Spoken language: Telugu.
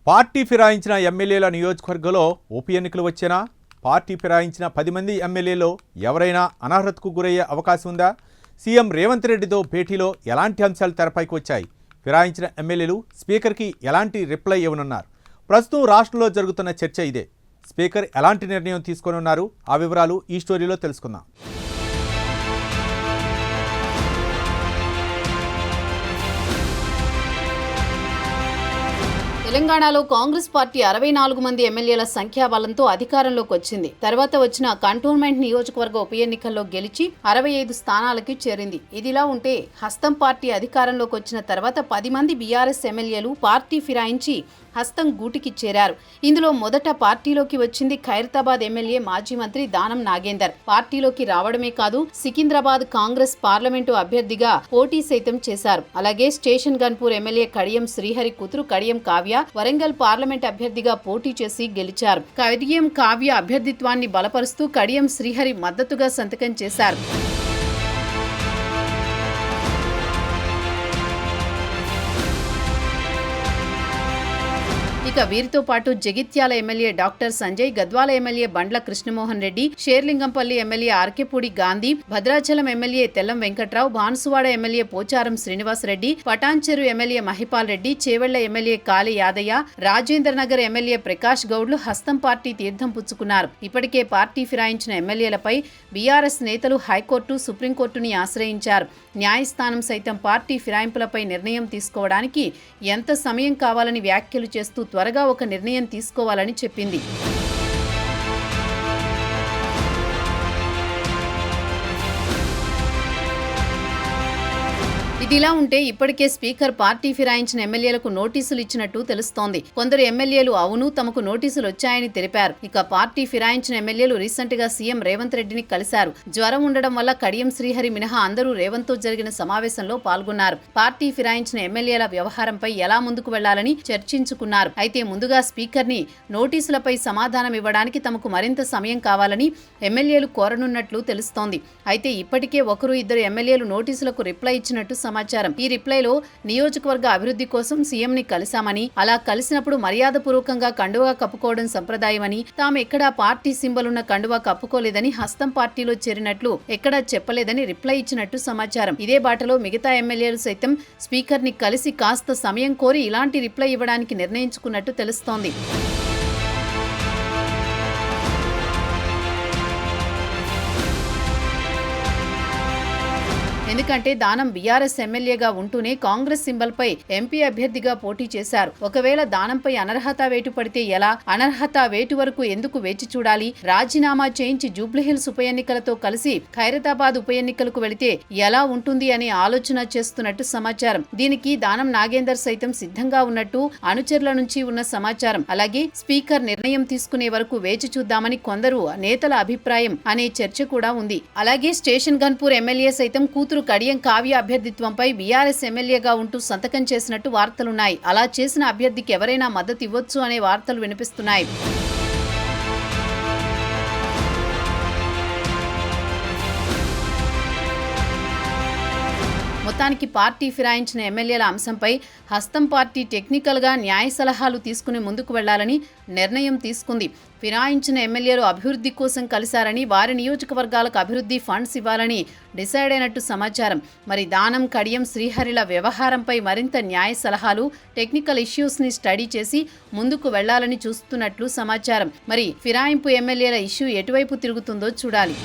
పార్టీ ఫిరాయించిన ఎమ్మెల్యేల నియోజకవర్గంలో ఉప ఎన్నికలు వచ్చేనా? పార్టీ ఫిరాయించిన 10 మంది ఎమ్మెల్యేలో ఎవరైనా అనర్హతకు గురయ్యే అవకాశం ఉందా? సీఎం రేవంత్ రెడ్డితో భేటీలో ఎలాంటి అంశాలు తెరపైకి వచ్చాయి? ఫిరాయించిన ఎమ్మెల్యేలు స్పీకర్కి ఎలాంటి రిప్లై ఇవ్వనున్నారు? ప్రస్తుతం రాష్ట్రంలో జరుగుతున్న చర్చ ఇదే. స్పీకర్ ఎలాంటి నిర్ణయం తీసుకోనున్నారు? ఆ వివరాలు ఈ స్టోరీలో తెలుసుకుందాం. తెలంగాణలో కాంగ్రెస్ పార్టీ 64 మంది ఎమ్మెల్యేల సంఖ్యాబలంతో అధికారంలోకి వచ్చింది. తర్వాత వచ్చిన కంటోన్మెంట్ నియోజకవర్గ ఉప ఎన్నికల్లో గెలిచి 65 స్థానాలకి చేరింది. ఇదిలా ఉంటే హస్తం పార్టీ అధికారంలోకి వచ్చిన తర్వాత 10 మంది బీఆర్ఎస్ ఎమ్మెల్యేలు పార్టీ ఫిరాయించి హస్తం గూటికి చేరారు. ఇందులో మొదట పార్టీలోకి వచ్చింది ఖైరతాబాద్ ఎమ్మెల్యే మాజీ మంత్రి దానం నాగేందర్. పార్టీలోకి రావడమే కాదు, సికింద్రాబాద్ కాంగ్రెస్ పార్లమెంటు అభ్యర్థిగా పోటీ సైతం చేశారు. అలాగే స్టేషన్ గన్పూర్ ఎమ్మెల్యే కడియం శ్రీహరి కూతురు కడియం కావ్య వరంగల్ పార్లమెంట్ అభ్యర్థిగా పోటీ చేసి గెలిచారు. కడియం కావ్య అభ్యర్థిత్వాన్ని బలపరుస్తూ కడియం శ్రీహరి మద్దతుగా సంతకం చేశారు. ఇక వీరితో పాటు Jagtial MLA doctor Sanjay, Gadwal MLA బండ్ల Krishnamohan Reddy, Serilingampally MLA Arekapudi Gandhi, Bhadrachalam MLA Tellam Venkatrao, Banswada MLA Pocharam Srinivasa Reddy, Patancheru MLA Mahipal Reddy, Chevella MLA కాళి యాదయ్య, రాజేంద్రనగర్ ఎమ్మెల్యే ప్రకాష్ గౌడ్లు హస్తం పార్టీ తీర్థం పుచ్చుకున్నారు. ఇప్పటికే పార్టీ ఫిరాయించిన ఎమ్మెల్యేలపై బీఆర్ఎస్ నేతలు హైకోర్టు, సుప్రీంకోర్టుని ఆశ్రయించారు. న్యాయస్థానం సైతం పార్టీ ఫిరాయింపులపై నిర్ణయం తీసుకోవడానికి ఎంత సమయం కావాలని వ్యాఖ్యలు చేస్తూ త్వరగా ఒక నిర్ణయం తీసుకోవాలని చెప్పింది. ఇదిలా ఉంటే ఇప్పటికే స్పీకర్ పార్టీ ఫిరాయించిన ఎమ్మెల్యేలకు నోటీసులు ఇచ్చినట్టు తెలుస్తోంది. కొందరు ఎమ్మెల్యేలు అవును తమకు నోటీసులు వచ్చాయని తెలిపారు. ఇక పార్టీ ఫిరాయించిన ఎమ్మెల్యేలు రీసెంట్ గా సీఎం రేవంత్ రెడ్డిని కలిశారు. జ్వరం ఉండడం వల్ల కడియం శ్రీహరి మినహా అందరూ రేవంత్ తో జరిగిన సమావేశంలో పాల్గొన్నారు. పార్టీ ఫిరాయించిన ఎమ్మెల్యేల వ్యవహారంపై ఎలా ముందుకు వెళ్లాలని చర్చించుకున్నారు. అయితే ముందుగా స్పీకర్ ని నోటీసులపై సమాధానం ఇవ్వడానికి తమకు మరింత సమయం కావాలని ఎమ్మెల్యేలు కోరనున్నట్లు తెలుస్తోంది. అయితే ఇప్పటికే ఒకరు ఇద్దరు ఎమ్మెల్యేలు నోటీసులకు రిప్లై ఇచ్చినట్టు సమాచారం. ఈ రిప్లైలో నియోజకవర్గ అభివృద్ధి కోసం సీఎం ని కలిశామని, అలా కలిసినప్పుడు మర్యాదపూర్వకంగా కండువా కప్పుకోవడం సంప్రదాయమని, తాము ఎక్కడా పార్టీ సింబల్ ఉన్న కండువా కప్పుకోలేదని, హస్తం పార్టీలో చేరినట్లు ఎక్కడా చెప్పలేదని రిప్లై ఇచ్చినట్టు సమాచారం. ఇదే బాటలో మిగతా ఎమ్మెల్యేలు సైతం స్పీకర్ ని కలిసి కాస్త సమయం కోరి ఇలాంటి రిప్లై ఇవ్వడానికి నిర్ణయించుకున్నట్టు తెలుస్తోంది. ఎందుకంటే దానం బీఆర్ఎస్ ఎమ్మెల్యేగా ఉంటూనే కాంగ్రెస్ సింబల్ పై ఎంపీ అభ్యర్థిగా పోటీ చేశారు. ఒకవేళ దానంపై అనర్హత వేటు పడితే ఎలా? అనర్హత వేటు వరకు ఎందుకు వేచి చూడాలి? రాజీనామా చేయించి జూబ్లీహిల్స్ ఉప ఎన్నికలతో కలిసి ఖైరతాబాద్ ఉప ఎన్నికలకు వెళితే ఎలా ఉంటుంది అని ఆలోచన చేస్తున్నట్టు సమాచారం. దీనికి దానం నాగేందర్ సైతం సిద్ధంగా ఉన్నట్టు అనుచరుల నుంచి ఉన్న సమాచారం. అలాగే స్పీకర్ నిర్ణయం తీసుకునే వరకు వేచి చూద్దామని కొందరు నేతల అభిప్రాయం అనే చర్చ కూడా ఉంది. అలాగే స్టేషన్ గన్పూర్ ఎమ్మెల్యే సైతం కూతురు కడియం కావ్య అభ్యర్థిత్వంపై బీఆర్ఎస్ ఎమ్మెల్యేగా ఉంటూ సంతకం చేసినట్టు వార్తలున్నాయి. అలా చేసిన అభ్యర్థికి ఎవరైనా మద్దతు ఇవ్వొచ్చు అనే వార్తలు వినిపిస్తున్నాయి. మొత్తానికి పార్టీ ఫిరాయించిన ఎమ్మెల్యేల అంశంపై హస్తం పార్టీ టెక్నికల్గా న్యాయ సలహాలు తీసుకుని ముందుకు వెళ్లాలని నిర్ణయం తీసుకుంది. ఫిరాయించిన ఎమ్మెల్యేలు అభివృద్ధి కోసం కలిశారని, వారి నియోజకవర్గాలకు అభివృద్ధి ఫండ్స్ ఇవ్వాలని డిసైడ్ అయినట్టు సమాచారం. మరి దానం, కడియం శ్రీహరిల వ్యవహారంపై మరింత న్యాయ సలహాలు, టెక్నికల్ ఇష్యూస్ ని స్టడీ చేసి ముందుకు వెళ్లాలని చూస్తున్నట్లు సమాచారం. మరి ఫిరాయింపు ఎమ్మెల్యేల ఇష్యూ ఎటువైపు తిరుగుతుందో చూడాలి.